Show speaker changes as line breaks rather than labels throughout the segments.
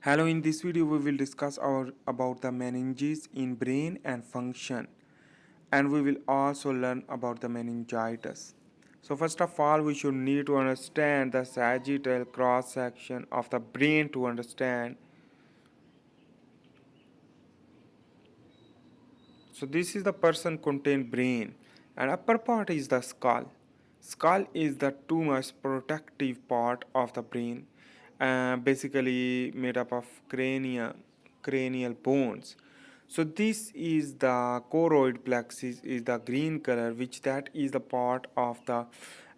Hello, in this video we will discuss about the meninges in brain and function, and we will also learn about the meningitis. So first of all, we should need to understand the sagittal cross section of the brain to understand. So this is the person contained brain, and upper part is the skull. Skull is the two most protective part of the brain, basically made up of cranial bones. So this is the choroid plexus is the green color, which that is the part of the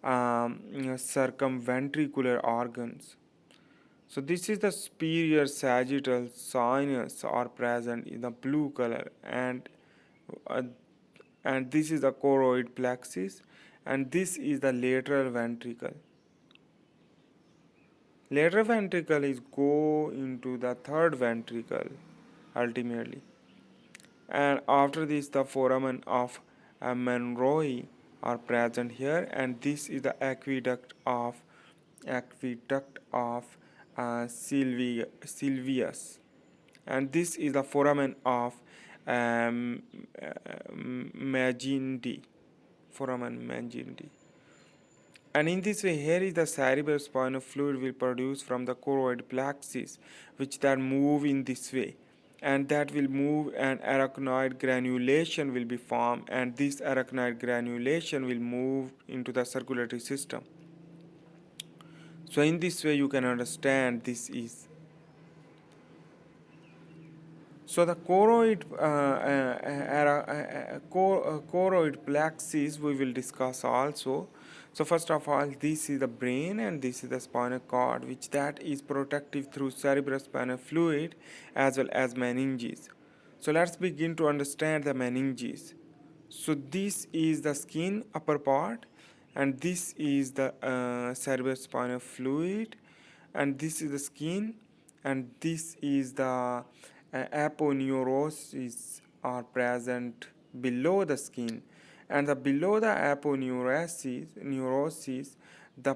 circumventricular organs. So this is the superior sagittal sinus are present in the blue color, uh, and this is the choroid plexus, and this is the lateral ventricle. Lateral ventricle is go into the third ventricle ultimately, and after this the foramen of Monroe are present here, and this is the aqueduct of Sylvius, and this is the foramen of um, Magindi, foramen Magindi. And in this way, here is the cerebrospinal fluid will produce from the choroid plexus, which that move in this way, and that will move, and arachnoid granulation will be formed, and this arachnoid granulation will move into the circulatory system. So in this way, you can understand this is. So the choroid plexus we will discuss also. So first of all, this is the brain and this is the spinal cord, which that is protective through cerebrospinal fluid as well as meninges. So let's begin to understand the meninges. So this is the skin upper part, and this is the cerebrospinal fluid, and this is the skin, and this is the aponeurosis are present below the skin, and the below the aponeurosis the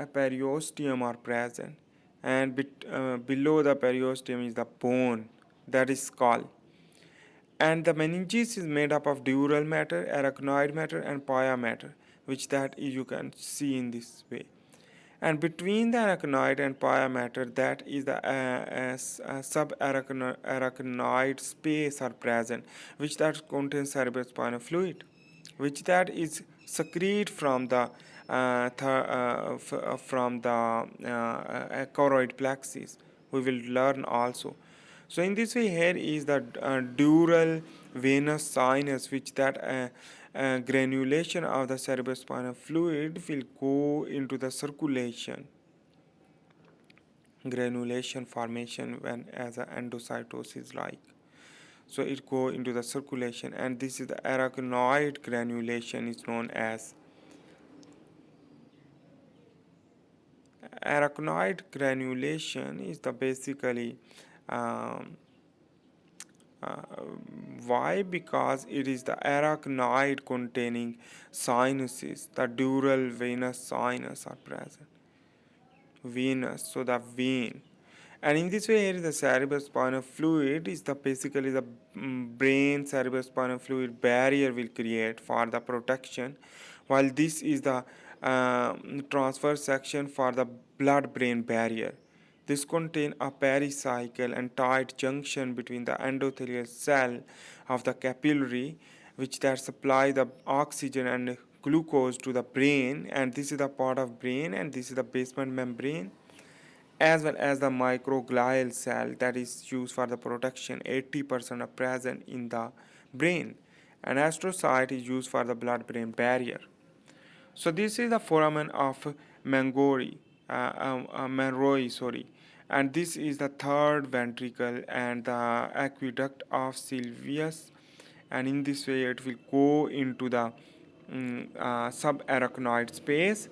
periosteum are present, and below the periosteum is the bone, that is skull. And the meninges is made up of dural matter, arachnoid matter, and pia matter, which that you can see in this way. And between the arachnoid and pia matter, that is the subarachnoid space are present, which that contains cerebrospinal fluid, which that is secrete from the choroid plexus. We will learn also. So in this way, here is the dural venous sinus, which that granulation of the cerebrospinal fluid will go into the circulation. Granulation formation when as a endocytosis like. So it go into the circulation, and this is the arachnoid granulation is known as. Arachnoid granulation is the basically um, uh, why? Because it is the arachnoid containing sinuses, the dural venous sinus are present. Venous, so the vein. And in this way, here is the cerebrospinal fluid is the basically the brain cerebrospinal fluid barrier will create for the protection, while this is the transverse section for the blood-brain barrier. This contains a pericycle and tight junction between the endothelial cell of the capillary, which that supply the oxygen and glucose to the brain, and this is the part of brain, and this is the basement membrane, as well as the microglial cell that is used for the protection. 80% are present in the brain, and astrocyte is used for the blood-brain barrier. So this is the foramen of Monroe, sorry, and this is the third ventricle and the aqueduct of Sylvius, and in this way it will go into the subarachnoid space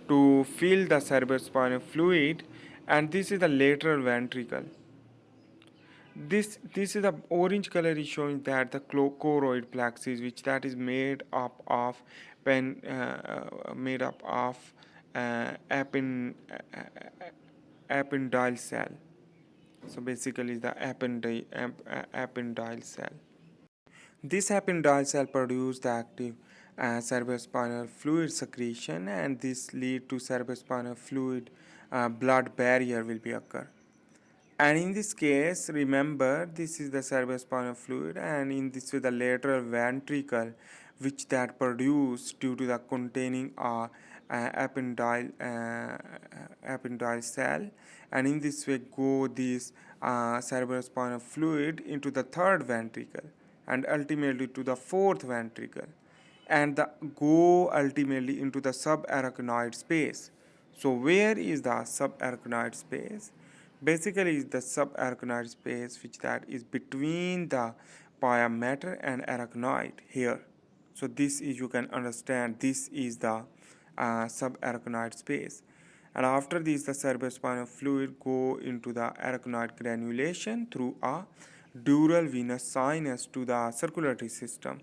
to fill the cerebrospinal fluid, and this is the lateral ventricle. This is the orange color is showing that the choroid plexus, which that is made up of uh, appendyl cell. So basically the ependyle cell. This ependyle cell produce the active cerebrospinal fluid secretion, and this lead to cerebrospinal fluid blood barrier will be occur. And in this case, remember this is the cerebrospinal fluid, and in this way the lateral ventricle, which that produce due to the containing ependyle cell, and in this way go this cerebrospinal fluid into the third ventricle and ultimately to the fourth ventricle, and the go ultimately into the subarachnoid space. So where is the subarachnoid space? Basically is the subarachnoid space which that is between the pia mater and arachnoid here. So this is, you can understand, this is the subarachnoid space. And after this the cerebrospinal fluid go into the arachnoid granulation through a dural venous sinus to the circulatory system.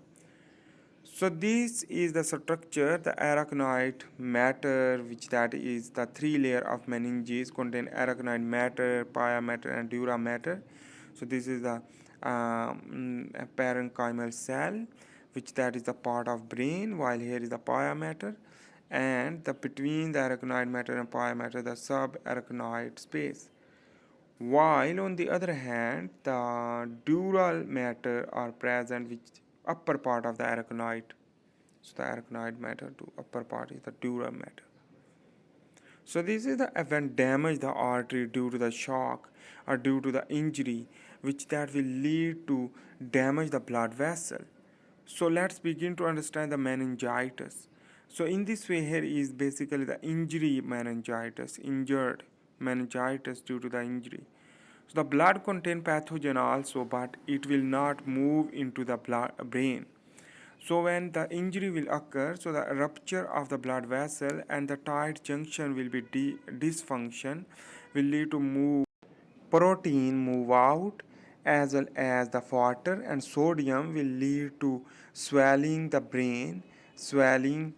So this is the structure, the arachnoid matter, which that is the three layer of meninges contain arachnoid matter, pia matter, and dura matter. So this is the parenchymal cell, which that is the part of brain, while here is the pia matter, and the between the arachnoid matter and pia matter, the subarachnoid space. While on the other hand, the dural matter are present, which upper part of the arachnoid. So the arachnoid matter to upper part is the dural matter. So this is the event damage the artery due to the shock or due to the injury, which that will lead to damage the blood vessel. So let's begin to understand the meningitis. So in this way here is basically the injury meningitis, injured meningitis due to the injury. So the blood contain pathogen also, but it will not move into the brain. So when the injury will occur, so the rupture of the blood vessel and the tight junction will be dysfunction, will lead to protein move out, as well as the water and sodium will lead to swelling the brain, swelling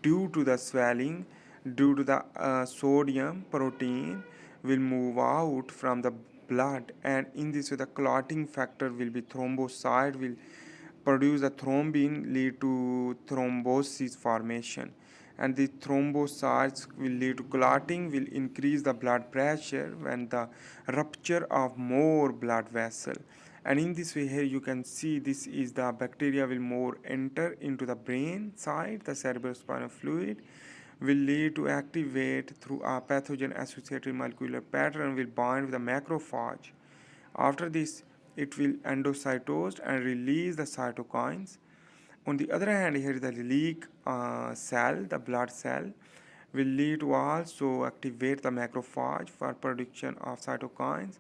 due to the swelling, due to the sodium protein will move out from the blood, and in this way the clotting factor will be thrombocyte will produce a thrombin, lead to thrombosis formation, and the thrombocytes will lead to clotting, will increase the blood pressure when the rupture of more blood vessel. And in this way here you can see this is the bacteria will more enter into the brain side, the cerebrospinal fluid will lead to activate through a pathogen associated molecular pattern will bind with the macrophage. After this, it will endocytose and release the cytokines. On the other hand, here is the leak cell, the blood cell, will lead to also activate the macrophage for production of cytokines,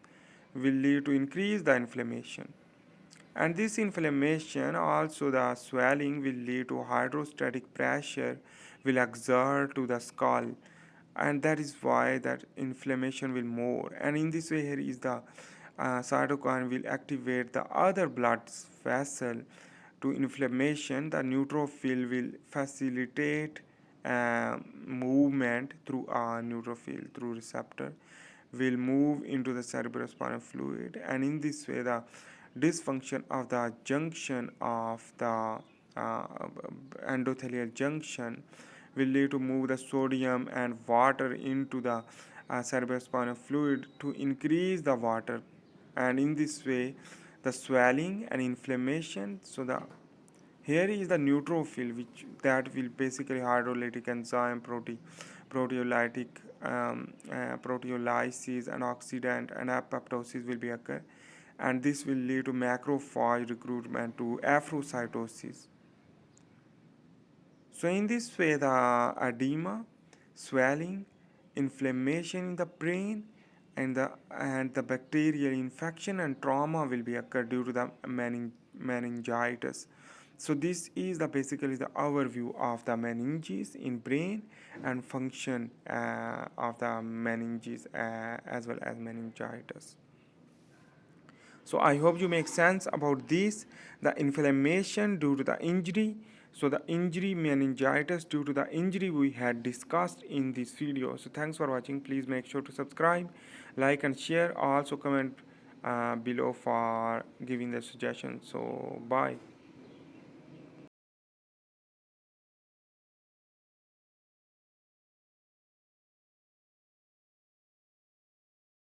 will lead to increase the inflammation. And this inflammation, also the swelling, will lead to hydrostatic pressure, will exert to the skull, and that is why that inflammation will more. And in this way here is the cytokine will activate the other blood vessel to inflammation. The neutrophil will facilitate movement through a neutrophil through receptor will move into the cerebrospinal fluid, and in this way the dysfunction of the junction of the uh, endothelial junction will lead to move the sodium and water into the cerebrospinal fluid to increase the water, and in this way the swelling and inflammation. So the here is the neutrophil, which that will basically hydrolytic enzyme, proteolytic proteolysis and oxidant and apoptosis will be occur, and this will lead to macrophage recruitment to apoptosis. So in this way, the edema, swelling, inflammation in the brain, and the bacterial infection and trauma will be occur due to the meningitis. So this is the basically the overview of the meninges in brain and function of the meninges as well as meningitis. So I hope you make sense about this. The inflammation due to the injury, So the injury meningitis due to the injury we had discussed in this video. So thanks for watching. Please make sure to subscribe, like and share. Also comment below for giving the suggestions. So bye.